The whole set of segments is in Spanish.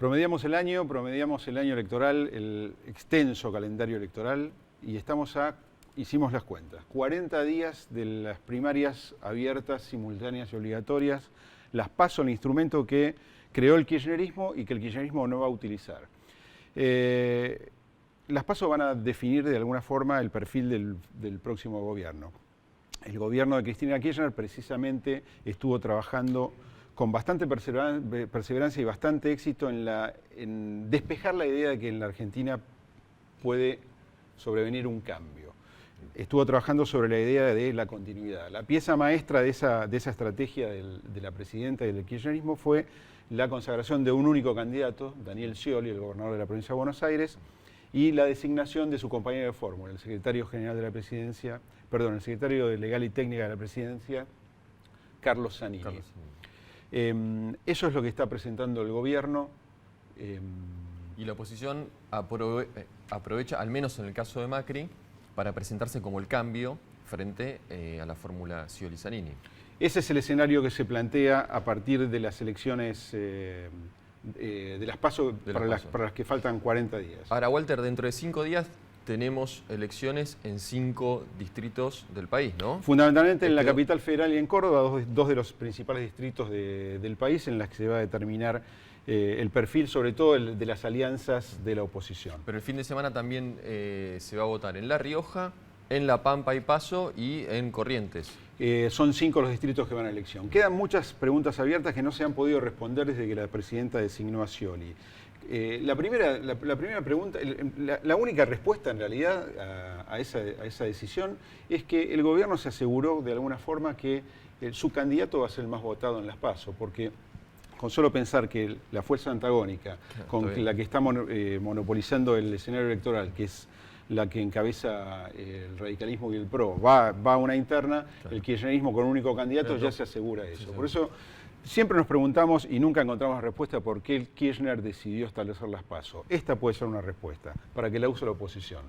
Promediamos el año electoral, el extenso calendario electoral, y hicimos las cuentas. 40 días de las primarias abiertas, simultáneas y obligatorias, las PASO, el instrumento que creó el kirchnerismo y que el kirchnerismo no va a utilizar. Las PASO van a definir de alguna forma el perfil del próximo gobierno. El gobierno de Cristina Kirchner precisamente estuvo trabajando con bastante perseverancia y bastante éxito en despejar la idea de que en la Argentina puede sobrevenir un cambio. Estuvo trabajando sobre la idea de la continuidad. La pieza maestra de esa estrategia de la presidenta y del kirchnerismo fue la consagración de un único candidato, Daniel Scioli, el gobernador de la provincia de Buenos Aires, y la designación de su compañero de fórmula, el secretario general de la presidencia, el secretario de Legal y Técnica de la presidencia, Carlos Zanini. Eso es lo que está presentando el gobierno. Y la oposición aprovecha, al menos en el caso de Macri, para presentarse como el cambio frente a la fórmula Scioli-Zanini. Ese es el escenario que se plantea a partir de las elecciones de las PASO para las que faltan 40 días. Ahora, Walter, dentro de 5 días tenemos elecciones en 5 distritos del país, ¿no? Fundamentalmente en la capital federal y en Córdoba, dos de los principales distritos del país en las que se va a determinar el perfil, sobre todo el de las alianzas de la oposición. Pero el fin de semana también se va a votar en La Rioja, en La Pampa y Paso y en Corrientes. Son 5 los distritos que van a elección. Quedan muchas preguntas abiertas que no se han podido responder desde que la presidenta designó a Scioli. La primera pregunta, la única respuesta en realidad a esa decisión es que el gobierno se aseguró de alguna forma que su candidato va a ser el más votado en las PASO, porque con solo pensar que la fuerza antagónica con la que está monopolizando el escenario electoral, que es la que encabeza el radicalismo y el PRO, va a una interna, el kirchnerismo con un único candidato ya se asegura eso. Por eso siempre nos preguntamos y nunca encontramos respuesta por qué el Kirchner decidió establecer las PASO. Esta puede ser una respuesta, para que la use la oposición.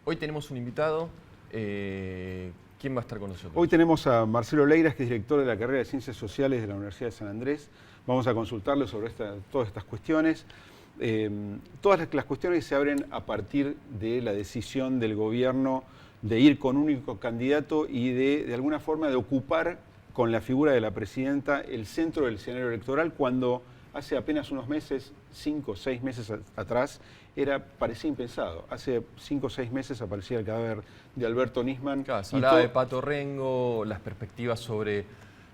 Hoy tenemos un invitado. ¿Quién va a estar con nosotros? Hoy tenemos a Marcelo Leiras, que es director de la carrera de Ciencias Sociales de la Universidad de San Andrés. Vamos a consultarle sobre todas estas cuestiones. Todas las cuestiones se abren a partir de la decisión del gobierno de ir con un único candidato y de alguna forma de ocupar con la figura de la presidenta el centro del escenario electoral, cuando hace apenas unos meses, 5 o 6 meses atrás, parecía impensado. Hace 5 o 6 meses aparecía el cadáver de Alberto Nisman. Claro, se hablaba de Pato Rengo, las perspectivas sobre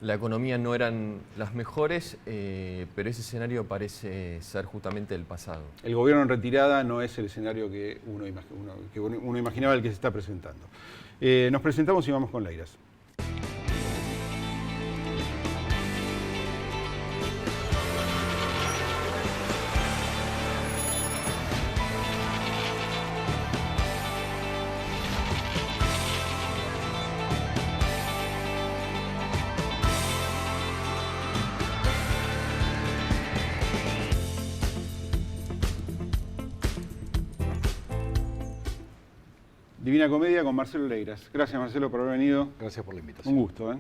la economía no eran las mejores, pero ese escenario parece ser justamente el pasado. El gobierno en retirada no es el escenario que uno imaginaba el que se está presentando. Nos presentamos y vamos con Leiras. Divina Comedia con Marcelo Leiras. Gracias, Marcelo, por haber venido. Gracias por la invitación. Un gusto.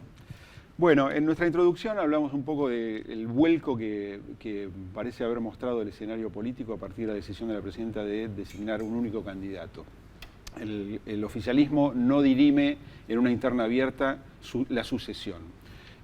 Bueno, en nuestra introducción hablamos un poco del vuelco que parece haber mostrado el escenario político a partir de la decisión de la presidenta de designar un único candidato. El oficialismo no dirime en una interna abierta la sucesión.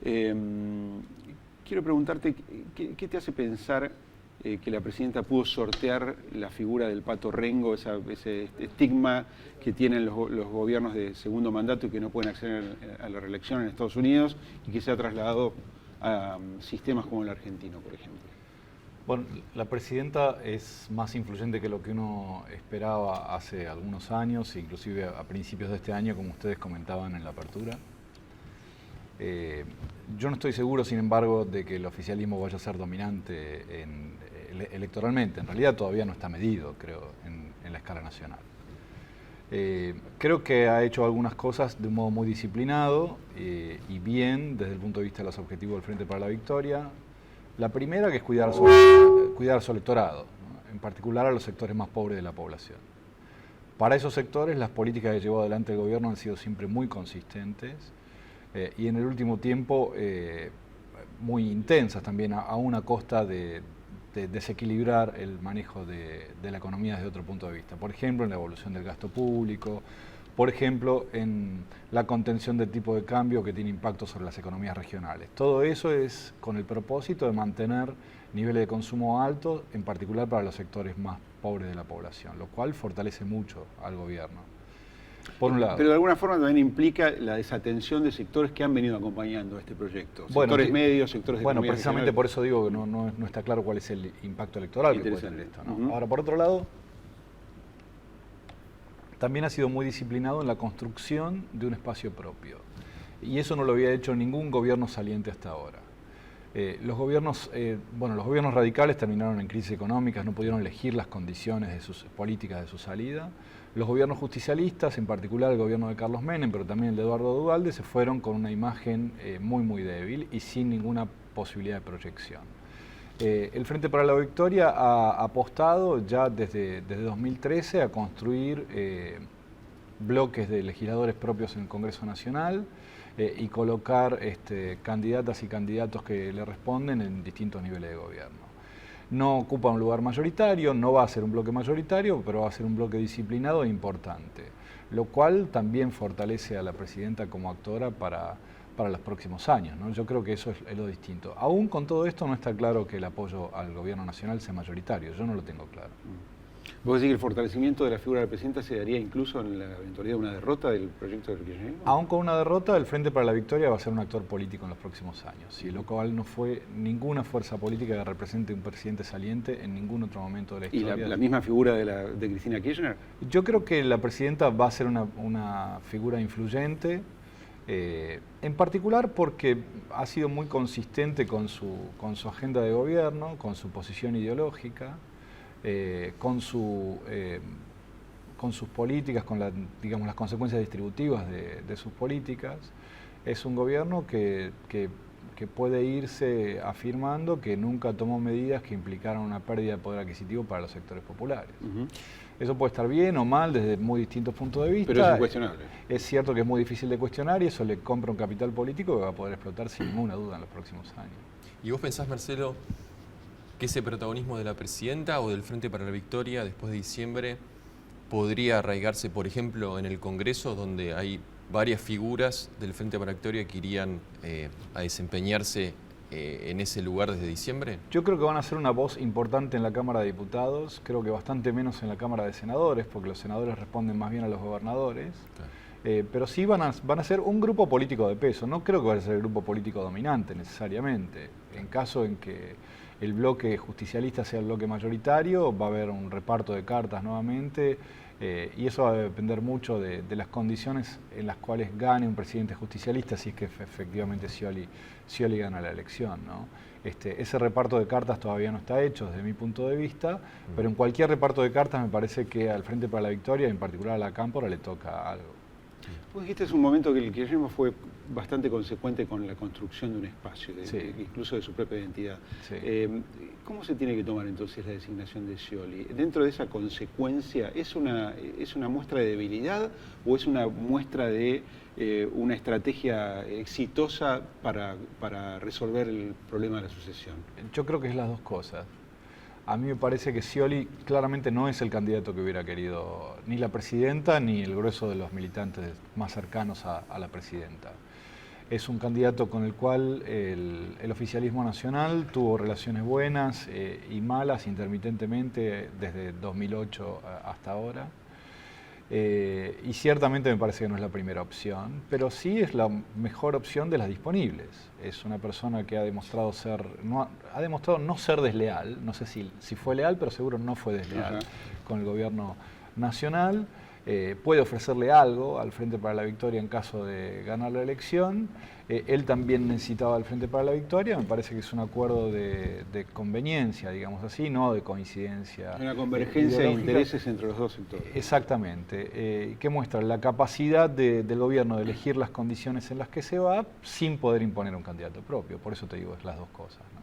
Quiero preguntarte, ¿qué te hace pensar que la presidenta pudo sortear la figura del Pato Rengo, ese estigma que tienen los gobiernos de segundo mandato y que no pueden acceder a la reelección en Estados Unidos, y que se ha trasladado a sistemas como el argentino, por ejemplo? Bueno, la presidenta es más influyente que lo que uno esperaba hace algunos años, inclusive a principios de este año, como ustedes comentaban en la apertura. Yo no estoy seguro, sin embargo, de que el oficialismo vaya a ser dominante electoralmente. En realidad todavía no está medido, creo, en la escala nacional. Creo que ha hecho algunas cosas de un modo muy disciplinado y bien desde el punto de vista de los objetivos del Frente para la Victoria. La primera, que es cuidar su electorado, ¿no? En particular a los sectores más pobres de la población. Para esos sectores, las políticas que llevó adelante el gobierno han sido siempre muy consistentes y en el último tiempo muy intensas también, aún a costa de desequilibrar el manejo de la economía desde otro punto de vista. Por ejemplo, en la evolución del gasto público, por ejemplo, en la contención del tipo de cambio que tiene impacto sobre las economías regionales. Todo eso es con el propósito de mantener niveles de consumo altos, en particular para los sectores más pobres de la población, lo cual fortalece mucho al gobierno. Por un lado. Pero de alguna forma también implica la desatención de sectores que han venido acompañando este proyecto. Sectores medios, sectores de Bueno, economía precisamente regional. por eso digo que no está claro cuál es el impacto electoral que puede tener esto, ¿no? Ahora, por otro lado, también ha sido muy disciplinado en la construcción de un espacio propio. Y eso no lo había hecho ningún gobierno saliente hasta ahora. Los gobiernos radicales terminaron en crisis económicas, no pudieron elegir las condiciones de sus políticas de su salida. Los gobiernos justicialistas, en particular el gobierno de Carlos Menem, pero también el de Eduardo Duhalde, se fueron con una imagen muy débil y sin ninguna posibilidad de proyección. El Frente para la Victoria ha apostado ya desde 2013 a construir bloques de legisladores propios en el Congreso Nacional y colocar candidatas y candidatos que le responden en distintos niveles de gobierno. No ocupa un lugar mayoritario, no va a ser un bloque mayoritario, pero va a ser un bloque disciplinado e importante, lo cual también fortalece a la presidenta como actora para los próximos años, ¿no? Yo creo que eso es lo distinto. Aún con todo esto no está claro que el apoyo al gobierno nacional sea mayoritario, yo no lo tengo claro. ¿Vos decís que el fortalecimiento de la figura de la presidenta se daría incluso en la eventualidad de una derrota del proyecto del kirchnerismo? Aún con una derrota, el Frente para la Victoria va a ser un actor político en los próximos años, y lo cual no fue ninguna fuerza política que represente un presidente saliente en ningún otro momento de la historia. ¿Y la misma figura de Cristina Kirchner? Yo creo que la presidenta va a ser una figura influyente, en particular porque ha sido muy consistente con su agenda de gobierno, con su posición ideológica, con sus políticas, con las consecuencias distributivas de sus políticas. Es un gobierno que puede irse afirmando que nunca tomó medidas que implicaran una pérdida de poder adquisitivo para los sectores populares. Eso puede estar bien o mal desde muy distintos puntos de vista. Pero es incuestionable. Es cierto que es muy difícil de cuestionar y eso le compra un capital político que va a poder explotar sin ninguna duda en los próximos años. ¿Y vos pensás, Marcelo, que ese protagonismo de la presidenta o del Frente para la Victoria después de diciembre podría arraigarse, por ejemplo, en el Congreso, donde hay varias figuras del Frente para la Victoria que irían a desempeñarse en ese lugar desde diciembre? Yo creo que van a ser una voz importante en la Cámara de Diputados, creo que bastante menos en la Cámara de Senadores, porque los senadores responden más bien a los gobernadores. Claro. Pero sí van a ser un grupo político de peso. No creo que vaya a ser el grupo político dominante necesariamente. En caso en que el bloque justicialista sea el bloque mayoritario, va a haber un reparto de cartas nuevamente, y eso va a depender mucho de las condiciones en las cuales gane un presidente justicialista, si es que efectivamente Scioli gana la elección, ¿no? Ese reparto de cartas todavía no está hecho desde mi punto de vista, pero en cualquier reparto de cartas me parece que al Frente para la Victoria, en particular a la Cámpora, le toca algo. Vos dijiste hace un momento que el kirchnerismo fue bastante consecuente con la construcción de un espacio, incluso de su propia identidad. Sí. ¿Cómo se tiene que tomar entonces la designación de Scioli? ¿Dentro de esa consecuencia es una muestra de debilidad o es una muestra de una estrategia exitosa para resolver el problema de la sucesión? Yo creo que es las dos cosas. A mí me parece que Scioli claramente no es el candidato que hubiera querido ni la presidenta ni el grueso de los militantes más cercanos a la presidenta. Es un candidato con el cual el oficialismo nacional tuvo relaciones buenas y malas intermitentemente desde 2008 hasta ahora. Y ciertamente me parece que no es la primera opción, pero sí es la mejor opción de las disponibles. Es una persona que ha demostrado no ser desleal, no sé si fue leal, pero seguro no fue desleal con el gobierno nacional. Puede ofrecerle algo al Frente para la Victoria en caso de ganar la elección. Él también necesitaba al Frente para la Victoria. Me parece que es un acuerdo de conveniencia, digamos así, no de coincidencia. Una convergencia de intereses entre los dos sectores. Exactamente. Que muestra la capacidad del gobierno de elegir las condiciones en las que se va sin poder imponer un candidato propio. Por eso te digo, es las dos cosas, ¿no?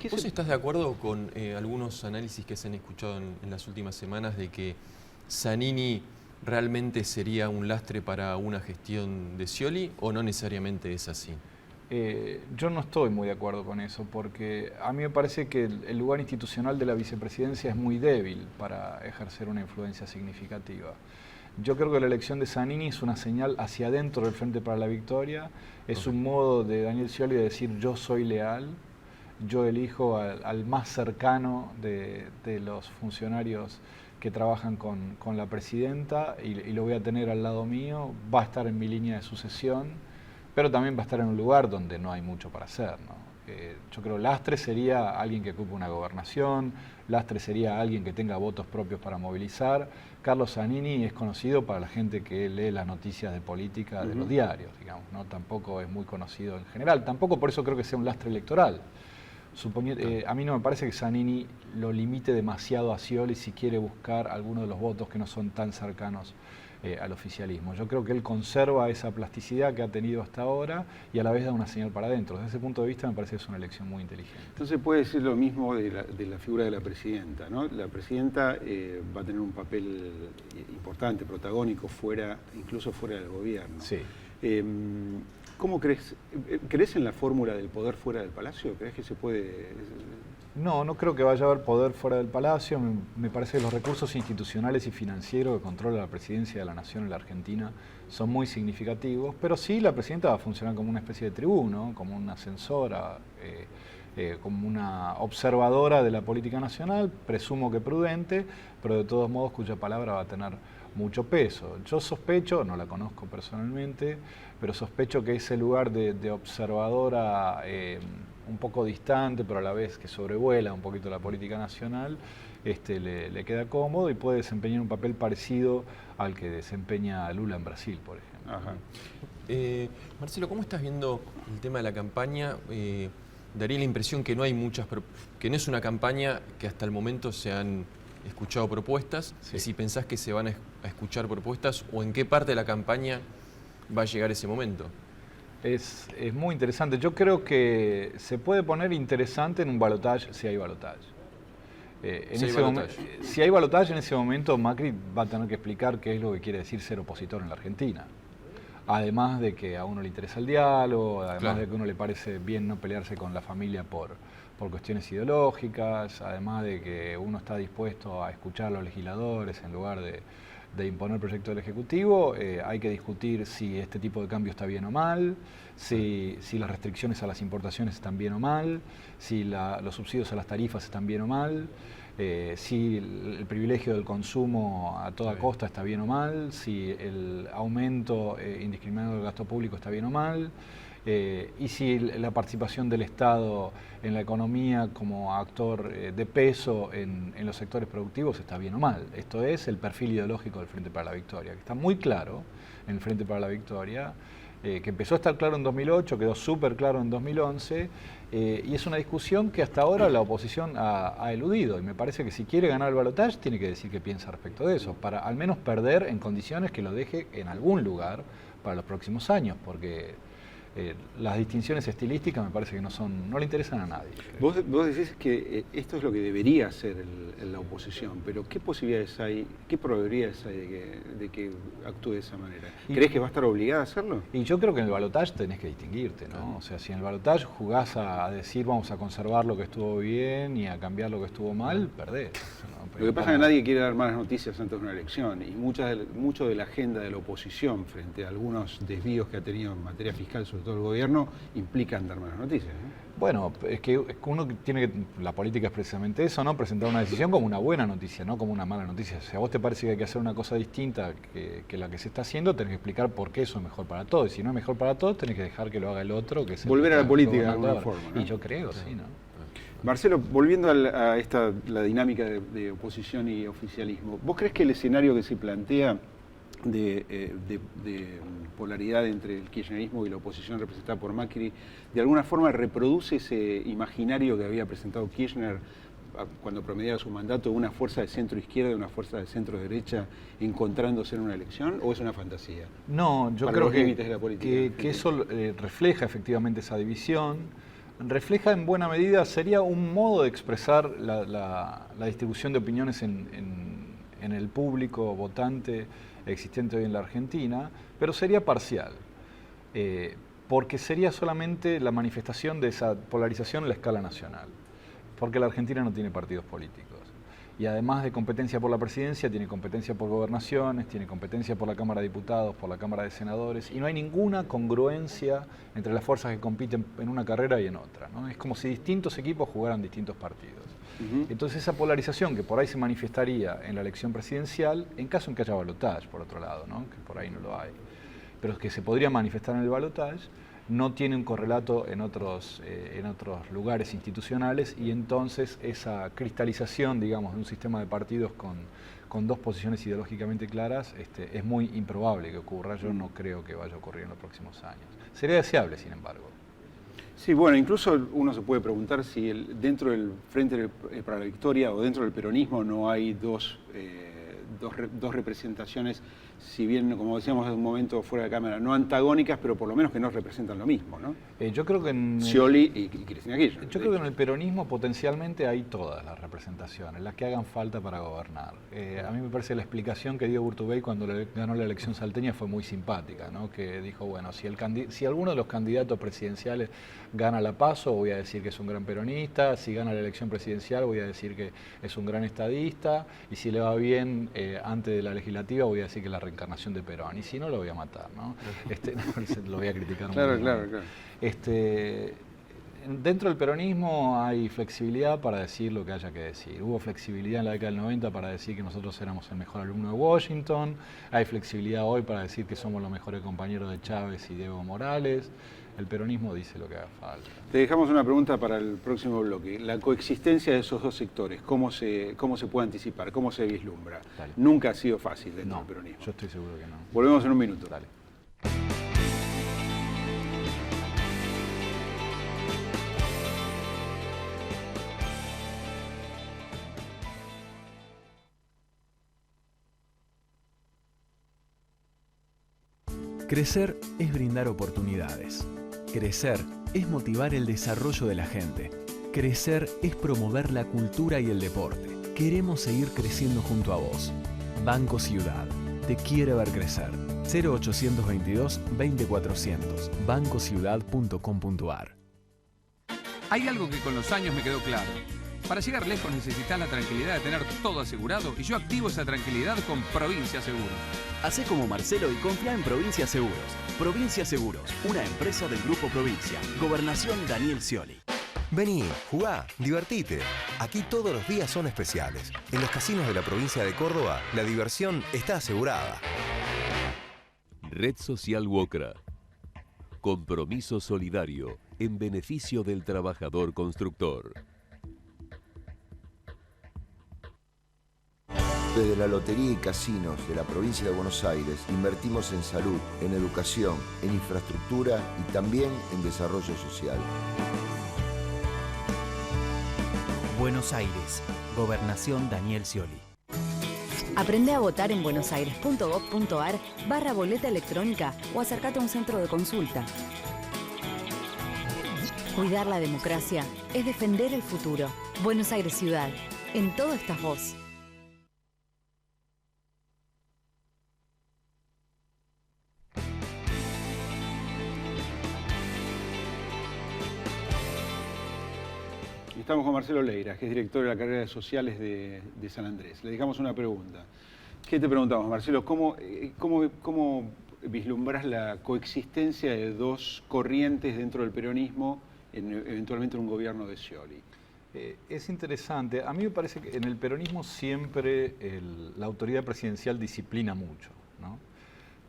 ¿Vos estás de acuerdo con algunos análisis que se han escuchado en las últimas semanas de que Zanini realmente sería un lastre para una gestión de Scioli o no necesariamente es así? Yo no estoy muy de acuerdo con eso, porque a mí me parece que el lugar institucional de la vicepresidencia es muy débil para ejercer una influencia significativa. Yo creo que la elección de Zanini es una señal hacia adentro del Frente para la Victoria, es un modo de Daniel Scioli de decir yo soy leal, yo elijo al más cercano de los funcionarios que trabajan con la presidenta y lo voy a tener al lado mío, va a estar en mi línea de sucesión, pero también va a estar en un lugar donde no hay mucho para hacer, ¿no? Yo creo que Lastre sería alguien que ocupe una gobernación, Lastre sería alguien que tenga votos propios para movilizar. Carlos Zanini es conocido para la gente que lee las noticias de política de los diarios, digamos, ¿no? Tampoco es muy conocido en general, tampoco por eso creo que sea un lastre electoral. A mí no me parece que Zanini lo limite demasiado a Scioli si quiere buscar algunos de los votos que no son tan cercanos al oficialismo. Yo creo que él conserva esa plasticidad que ha tenido hasta ahora y a la vez da una señal para adentro. Desde ese punto de vista me parece que es una elección muy inteligente. Entonces puede decir lo mismo de la figura de la presidenta, ¿no? La presidenta va a tener un papel importante, protagónico, incluso fuera del gobierno. Sí. ¿Cómo crees en la fórmula del poder fuera del Palacio? ¿Crees que se puede...? No creo que vaya a haber poder fuera del Palacio. Me parece que los recursos institucionales y financieros que controla la Presidencia de la Nación en la Argentina son muy significativos, pero sí la Presidenta va a funcionar como una especie de tribuno, como una censora, como una observadora de la política nacional, presumo que prudente, pero de todos modos cuya palabra va a tener mucho peso. Yo sospecho, no la conozco personalmente, pero sospecho que ese lugar de observadora un poco distante, pero a la vez que sobrevuela un poquito la política nacional, le queda cómodo y puede desempeñar un papel parecido al que desempeña Lula en Brasil, por ejemplo. Ajá. Marcelo, ¿cómo estás viendo el tema de la campaña? Daría la impresión que no hay que no es una campaña que hasta el momento se han escuchado propuestas, Sí. y si pensás que se van a escuchar propuestas o en qué parte de la campaña va a llegar ese momento. Es muy interesante. Yo creo que se puede poner interesante en un balotaje si hay balotaje. Si hay balotaje, en ese momento Macri va a tener que explicar qué es lo que quiere decir ser opositor en la Argentina. Además de que a uno le interesa el diálogo, además de que a uno le parece bien no pelearse con la familia por cuestiones ideológicas, además de que uno está dispuesto a escuchar a los legisladores en lugar de imponer proyecto del Ejecutivo, hay que discutir si este tipo de cambio está bien o mal, si las restricciones a las importaciones están bien o mal, si los subsidios a las tarifas están bien o mal, si el privilegio del consumo a toda costa está bien o mal, si el aumento indiscriminado del gasto público está bien o mal, y si la participación del Estado en la economía como actor de peso en los sectores productivos está bien o mal. Esto es el perfil ideológico del Frente para la Victoria, que está muy claro en el Frente para la Victoria, que empezó a estar claro en 2008, quedó súper claro en 2011, y es una discusión que hasta ahora la oposición ha eludido, y me parece que si quiere ganar el balotaje tiene que decir qué piensa respecto de eso, para al menos perder en condiciones que lo deje en algún lugar para los próximos años, porque las distinciones estilísticas me parece que no le interesan a nadie. Vos decís que esto es lo que debería hacer la oposición, pero ¿qué posibilidades hay, qué probabilidades hay de que actúe de esa manera? ¿Crees que va a estar obligada a hacerlo? Y yo creo que en el balotaje tenés que distinguirte, ¿no? O sea, si en el balotaje jugás a decir vamos a conservar lo que estuvo bien y a cambiar lo que estuvo mal, perdés, ¿no? Lo que pasa es que nadie quiere dar malas noticias antes de una elección y mucho de la agenda de la oposición frente a algunos desvíos que ha tenido en materia fiscal, sobre todo el gobierno, implican dar malas noticias, ¿no? Bueno, es que uno tiene que, la política es precisamente eso, ¿no? Presentar una decisión como una buena noticia, no como una mala noticia. Si a vos te parece que hay que hacer una cosa distinta que la que se está haciendo, tenés que explicar por qué eso es mejor para todos. Y si no es mejor para todos, tenés que dejar que lo haga el otro. Que es volver a la política de alguna forma, ¿no? Y yo creo, sí, ¿no? Marcelo, volviendo a la dinámica de oposición y oficialismo, ¿vos crees que el escenario que se plantea de polaridad entre el kirchnerismo y la oposición representada por Macri, de alguna forma reproduce ese imaginario que había presentado Kirchner cuando promediaba su mandato, una fuerza de centro izquierda y una fuerza de centro derecha encontrándose en una elección, o es una fantasía? No, yo para creo los límites de la política que eso refleja efectivamente esa división. Refleja en buena medida, sería un modo de expresar la distribución de opiniones en el público votante existente hoy en la Argentina, pero sería parcial. porque sería solamente la manifestación de esa polarización en la escala nacional, porque la Argentina no tiene partidos políticos. Y además de competencia por la presidencia, tiene competencia por gobernaciones, tiene competencia por la Cámara de Diputados, por la Cámara de Senadores, y no hay ninguna congruencia entre las fuerzas que compiten en una carrera y en otra, ¿no? Es como si distintos equipos jugaran distintos partidos. Entonces esa polarización que por ahí se manifestaría en la elección presidencial, en caso en que haya balotaje, por otro lado, ¿no? Que por ahí no lo hay, pero que se podría manifestar en el balotaje, no tiene un correlato en otros lugares institucionales, y entonces esa cristalización, digamos, de un sistema de partidos con dos posiciones ideológicamente claras es muy improbable que ocurra. Yo no creo que vaya a ocurrir en los próximos años. Sería deseable, sin embargo. Sí, bueno, incluso uno se puede preguntar si dentro del Frente para la Victoria o dentro del peronismo no hay dos representaciones, si bien, como decíamos en un momento fuera de cámara, no antagónicas, pero por lo menos que no representan lo mismo, ¿no? Yo creo que en Scioli y Cristina Kirchner. Yo creo que en el peronismo potencialmente hay todas las representaciones, las que hagan falta para gobernar. A mí me parece la explicación que dio Urtubey cuando ganó la elección salteña fue muy simpática, ¿no? Que dijo, bueno, si alguno de los candidatos presidenciales gana la PASO, voy a decir que es un gran peronista; si gana la elección presidencial, voy a decir que es un gran estadista; y si le va bien antes de la legislativa, voy a decir que es la reencarnación de Perón; y si no, lo voy a matar, ¿no? Lo voy a criticar. Claro. Dentro del peronismo hay flexibilidad para decir lo que haya que decir. Hubo flexibilidad en la década del 90 para decir que nosotros éramos el mejor alumno de Washington. Hay flexibilidad hoy para decir que somos los mejores compañeros de Chávez y de Evo Morales. El peronismo dice lo que haga falta. Te dejamos una pregunta para el próximo bloque. La coexistencia de esos dos sectores, ¿cómo se puede anticipar? ¿Cómo se vislumbra? Dale. Nunca ha sido fácil dentro del peronismo. Yo estoy seguro que no. Volvemos en un minuto. Dale. Crecer es brindar oportunidades. Crecer es motivar el desarrollo de la gente. Crecer es promover la cultura y el deporte. Queremos seguir creciendo junto a vos. Banco Ciudad. Te quiere ver crecer. 0822 20400. bancociudad.com.ar. Hay algo que con los años me quedó claro. Para llegar lejos necesitas la tranquilidad de tener todo asegurado, y yo activo esa tranquilidad con Provincia Seguros. Hacé como Marcelo y confía en Provincia Seguros. Provincia Seguros, una empresa del Grupo Provincia. Gobernación Daniel Scioli. Vení, jugá, divertite. Aquí todos los días son especiales. En los casinos de la provincia de Córdoba, la diversión está asegurada. Red Social Wocra. Compromiso solidario en beneficio del trabajador constructor. Desde la Lotería y Casinos de la provincia de Buenos Aires invertimos en salud, en educación, en infraestructura y también en desarrollo social. Buenos Aires, Gobernación Daniel Scioli. Aprende a votar en buenosaires.gov.ar/boleta electrónica o acércate a un centro de consulta. Cuidar la democracia es defender el futuro. Buenos Aires Ciudad. En todo estás vos. Estamos con Marcelo Leiras, que es director de la carrera de Sociales de San Andrés. Le dejamos una pregunta. ¿Qué te preguntamos, Marcelo? ¿Cómo vislumbras la coexistencia de dos corrientes dentro del peronismo, eventualmente en un gobierno de Scioli? Es interesante. A mí me parece que en el peronismo siempre la autoridad presidencial disciplina mucho, ¿no?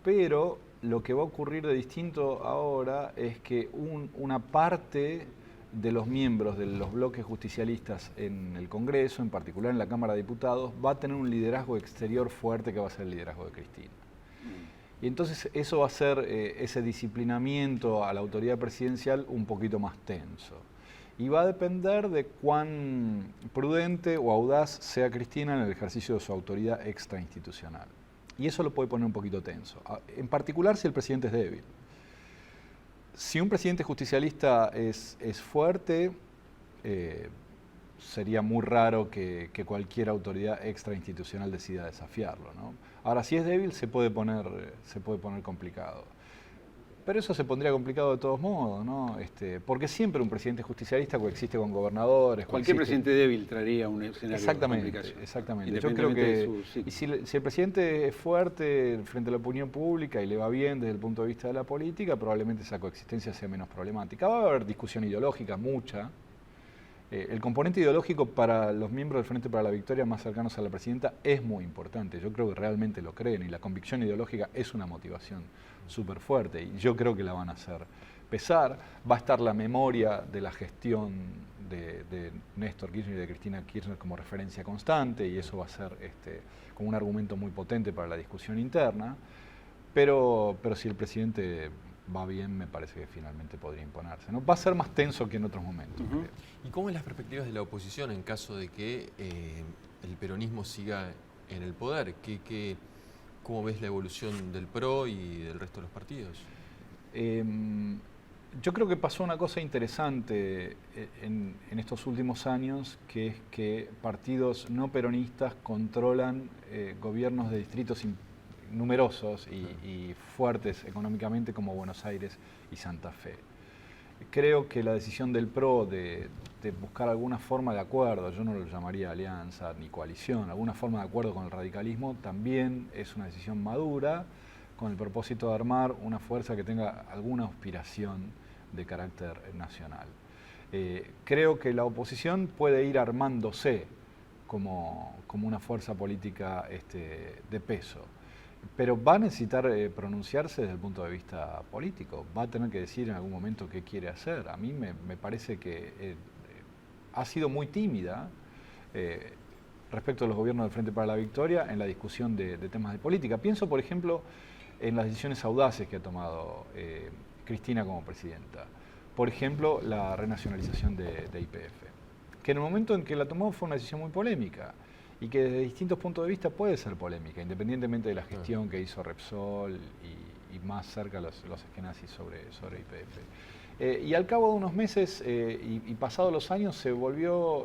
Pero lo que va a ocurrir de distinto ahora es que una parte de los miembros de los bloques justicialistas en el Congreso, en particular en la Cámara de Diputados, va a tener un liderazgo exterior fuerte que va a ser el liderazgo de Cristina. Y entonces eso va a hacer ese disciplinamiento a la autoridad presidencial un poquito más tenso. Y va a depender de cuán prudente o audaz sea Cristina en el ejercicio de su autoridad extrainstitucional. Y eso lo puede poner un poquito tenso, en particular si el presidente es débil. Si un presidente justicialista es fuerte, sería muy raro que cualquier autoridad extrainstitucional decida desafiarlo, ¿no? Ahora, si es débil, se puede poner complicado. Pero eso se pondría complicado de todos modos, ¿no? Porque siempre un presidente justicialista coexiste con gobernadores. Cualquier presidente débil traería un escenario de complicación. Exactamente. Yo creo que y si el presidente es fuerte frente a la opinión pública y le va bien desde el punto de vista de la política, probablemente esa coexistencia sea menos problemática. Va a haber discusión ideológica, mucha. El componente ideológico para los miembros del Frente para la Victoria más cercanos a la presidenta es muy importante. Yo creo que realmente lo creen y la convicción ideológica es una motivación súper fuerte y yo creo que la van a hacer pesar. Va a estar la memoria de la gestión de Néstor Kirchner y de Cristina Kirchner como referencia constante y eso va a ser como un argumento muy potente para la discusión interna. Pero si el presidente va bien, me parece que finalmente podría imponerse, ¿no? Va a ser más tenso que en otros momentos. ¿Y cómo es las perspectivas de la oposición en caso de que el peronismo siga en el poder? ¿Cómo ves la evolución del PRO y del resto de los partidos? Yo creo que pasó una cosa interesante en estos últimos años, que es que partidos no peronistas controlan gobiernos de distritos numerosos y fuertes económicamente como Buenos Aires y Santa Fe. Creo que la decisión del PRO de buscar alguna forma de acuerdo, yo no lo llamaría alianza ni coalición, alguna forma de acuerdo con el radicalismo, también es una decisión madura con el propósito de armar una fuerza que tenga alguna aspiración de carácter nacional. Creo que la oposición puede ir armándose como una fuerza política de peso. Pero va a necesitar pronunciarse desde el punto de vista político, va a tener que decir en algún momento qué quiere hacer. A mí me parece que ha sido muy tímida respecto a los gobiernos del Frente para la Victoria en la discusión de temas de política. Pienso, por ejemplo, en las decisiones audaces que ha tomado Cristina como presidenta. Por ejemplo, la renacionalización de YPF, que en el momento en que la tomó fue una decisión muy polémica. Y que desde distintos puntos de vista puede ser polémica, independientemente de la gestión que hizo Repsol y más cerca los esquenazis sobre YPF. Y al cabo de unos meses y pasados los años se volvió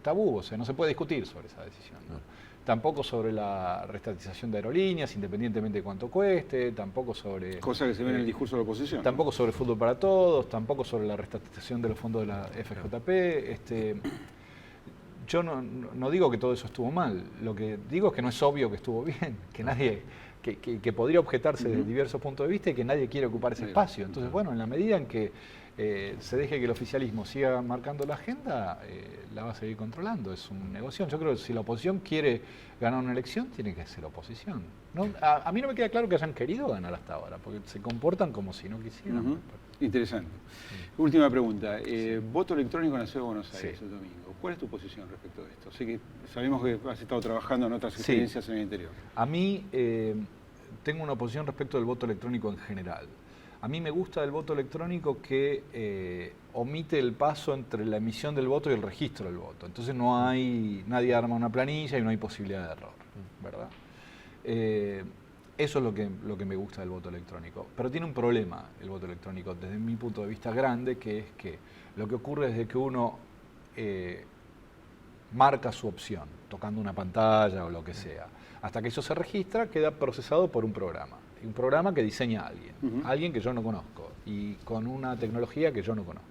tabú, o sea, no se puede discutir sobre esa decisión, ¿no? Tampoco sobre la reestatización de aerolíneas, independientemente de cuánto cueste, tampoco sobre... Cosa que se ve en el discurso de la oposición. Tampoco sobre fútbol para todos, tampoco sobre la reestatización de los fondos de la FJP. Yo no digo que todo eso estuvo mal, lo que digo es que no es obvio que estuvo bien, que nadie, que podría objetarse desde diversos puntos de vista y que nadie quiere ocupar ese espacio. Entonces, bueno, en la medida en que se deje que el oficialismo siga marcando la agenda, la va a seguir controlando, es un negocio. Yo creo que si la oposición quiere ganar una elección, tiene que ser oposición. ¿No? A mí no me queda claro que hayan querido ganar hasta ahora, porque se comportan como si no quisieran. Interesante. Última pregunta. Voto electrónico en la Ciudad de Buenos Aires el domingo. ¿Cuál es tu posición respecto a esto? Sé que sabemos que has estado trabajando en otras experiencias en el interior. A mí tengo una posición respecto del voto electrónico en general. A mí me gusta del voto electrónico que omite el paso entre la emisión del voto y el registro del voto. Entonces nadie arma una planilla y no hay posibilidad de error, ¿verdad? Eso es lo que me gusta del voto electrónico. Pero tiene un problema el voto electrónico, desde mi punto de vista grande, que es que lo que ocurre es que uno marca su opción, tocando una pantalla o lo que sea. Hasta que eso se registra, queda procesado por un programa. Un programa que diseña alguien que yo no conozco, y con una tecnología que yo no conozco.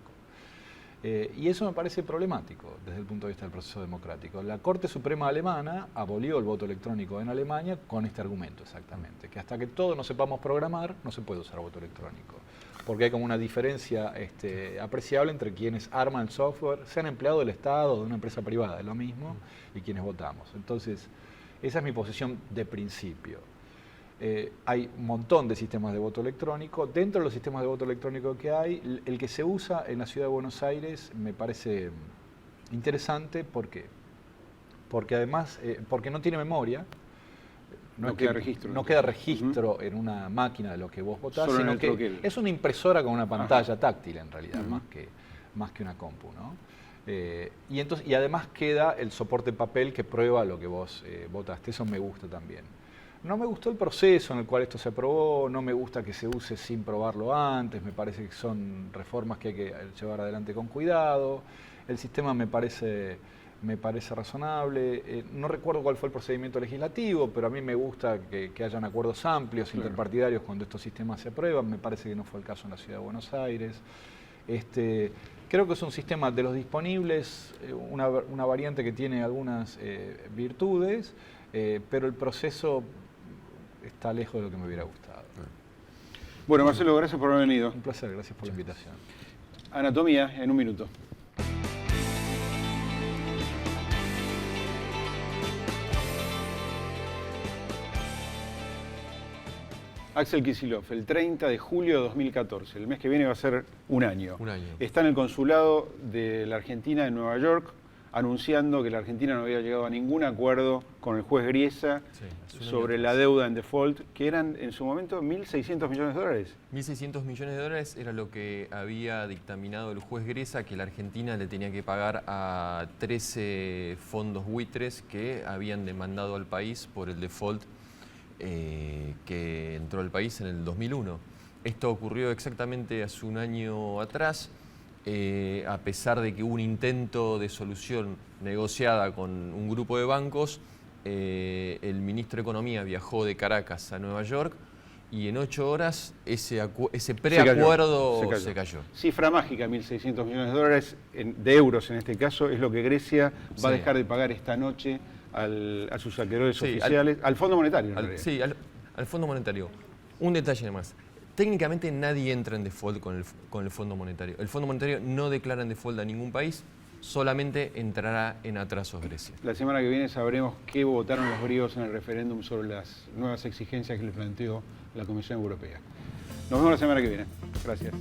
Y eso me parece problemático desde el punto de vista del proceso democrático. La Corte Suprema Alemana abolió el voto electrónico en Alemania con este argumento exactamente, que hasta que todos no sepamos programar no se puede usar voto electrónico, porque hay como una diferencia apreciable entre quienes arman el software, sean empleados del Estado o de una empresa privada, es lo mismo, y quienes votamos. Entonces, esa es mi posición de principio. Hay un montón de sistemas de voto electrónico. Dentro de los sistemas de voto electrónico que hay, el que se usa en la Ciudad de Buenos Aires me parece interesante. ¿Por qué? Porque además, porque no tiene memoria. No queda registro. No queda registro en una máquina de lo que vos votás, sino que es una impresora con una pantalla táctil en realidad, más que una compu, ¿no? Y además queda el soporte papel que prueba lo que vos votaste. Eso me gusta también. No me gustó el proceso en el cual esto se aprobó, no me gusta que se use sin probarlo antes, me parece que son reformas que hay que llevar adelante con cuidado. El sistema me parece me parece razonable. No recuerdo cuál fue el procedimiento legislativo, pero a mí me gusta que hayan acuerdos amplios, interpartidarios, cuando estos sistemas se aprueban. Me parece que no fue el caso en la Ciudad de Buenos Aires. Creo que es un sistema de los disponibles, una variante que tiene algunas virtudes, pero el proceso está lejos de lo que me hubiera gustado. Bueno, Marcelo, gracias por haber venido. Un placer, gracias por la invitación. Anatomía, en un minuto. Axel Kicillof, el 30 de julio de 2014, el mes que viene va a ser un año. Un año. Está en el consulado de la Argentina en Nueva York, anunciando que la Argentina no había llegado a ningún acuerdo con el juez Griesa sobre la deuda en default, que eran en su momento 1.600 millones de dólares. 1.600 millones de dólares era lo que había dictaminado el juez Griesa, que la Argentina le tenía que pagar a 13 fondos buitres que habían demandado al país por el default que entró al país en el 2001. Esto ocurrió exactamente hace un año atrás, a pesar de que hubo un intento de solución negociada con un grupo de bancos. El ministro de Economía viajó de Caracas a Nueva York y en 8 horas ese preacuerdo se cayó. Cifra mágica, 1.600 millones de dólares, de euros en este caso, es lo que Grecia va a dejar de pagar esta noche a sus acreedores oficiales, al Fondo Monetario. Al Fondo Monetario. Un detalle más. Técnicamente nadie entra en default con el Fondo Monetario. El Fondo Monetario no declara en default a ningún país, solamente entrará en atrasos Grecia. La semana que viene sabremos qué votaron los griegos en el referéndum sobre las nuevas exigencias que le planteó la Comisión Europea. Nos vemos la semana que viene. Gracias.